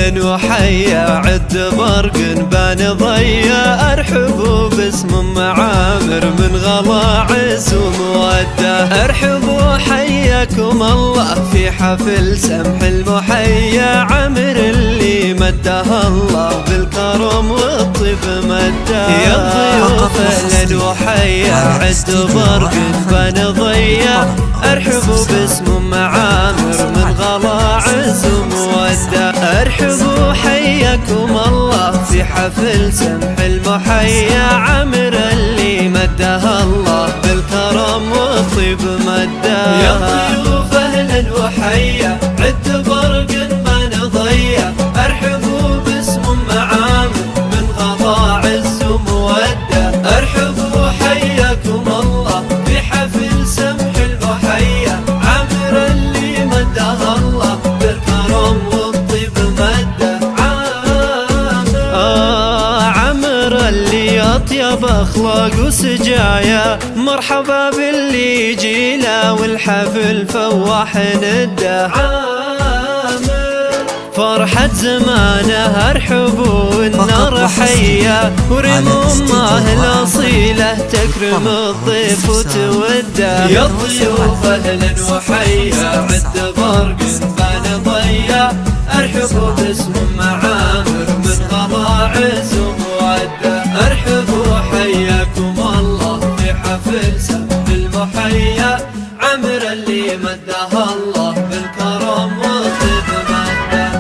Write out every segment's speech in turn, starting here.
أهلا وحيا عد برق بان ضيا ارحبوا باسم معامر من غلاعز ومودة ارحبوا حياكم الله في حفل سمح المحيا عمر اللي مدها الله بالكرم والطيب مده يا الضيوف أهلا وحيا عد برق بان ضيا ارحبوا باسم معامر من غلاعز ومودة ارحبوا حياكم الله في حفل سمح المحيا عمر اللي مدها الله بالكرم والطيب مده يا الضيوف اهلا وحيا عد برق ما نضيع ارحبوا باسم معامر من غلاعز ومودة ارحبوا حياكم الله في حفل سمح المحيا عمر اللي مدها الله بالكرم والطيب مده عمر اللي اطيب اخلاق وسجايا مرحبا باللي يجي له والحفل فواح نده فرحة زمانه ارحبوا النار حيا ورم امه الاصيله تكرم الضيف وتوده يا الضيوف اهلا وحيا عد برق بان ضيا ارحبوا باسم معامر من غلاعز وموده ارحبوا حياكم الله في حفل سمح المحيا عمر اللي مدها الله بالكرم والطيب مده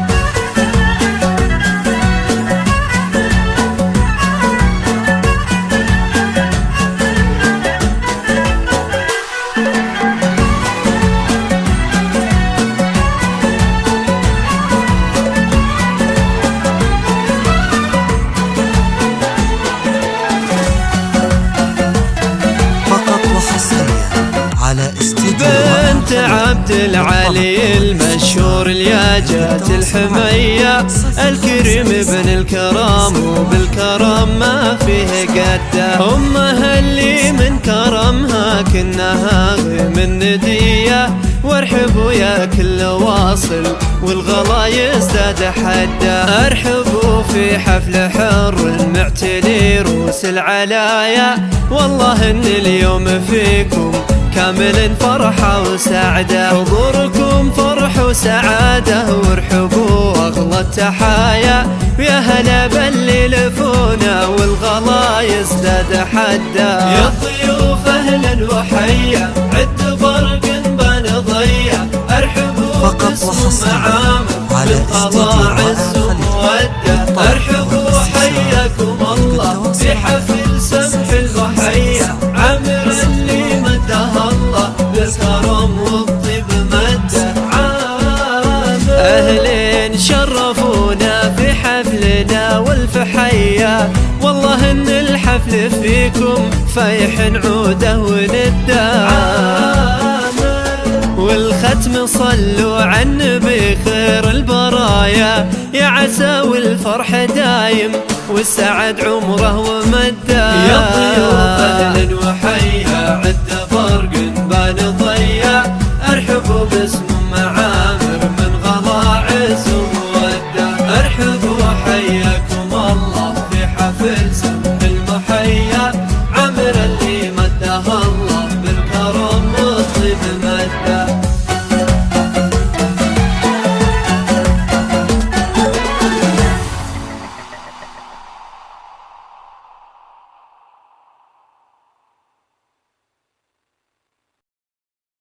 بنت عبد العلي المشهور الياجات الحمية الكريم ابن الكرام وبالكرم ما فيه قده أمها اللي من كرمها كنها من ندية وارحبوا يا كل واصل والغلا يزداد حده ارحبوا في حفل حر معتلي روس العلايا والله ان اليوم فيكم كامل فرحة وسعادة حضوركم فرح وسعادة وارحبوا أغلى التحايا ويا هلا باللي لفونا والغلا يزداد حدا يا الضيوف أهلا وحيا عد برق بان ضيا ارحبوا باسم معامر من غلاعز ومودة ارحبوا حياكم الله في حفل سمح المحيا عمر اللي مدها الله بالكرم والطيب مده أهلين شرفونا في حفلنا والفحيا والله ان الحفل فيكم فايح عوده ونده والختم صلوا على النبي خير البرايا يا عسى والفرح دايم والسعد عمره ومده يا الضيوف اهلا وحيا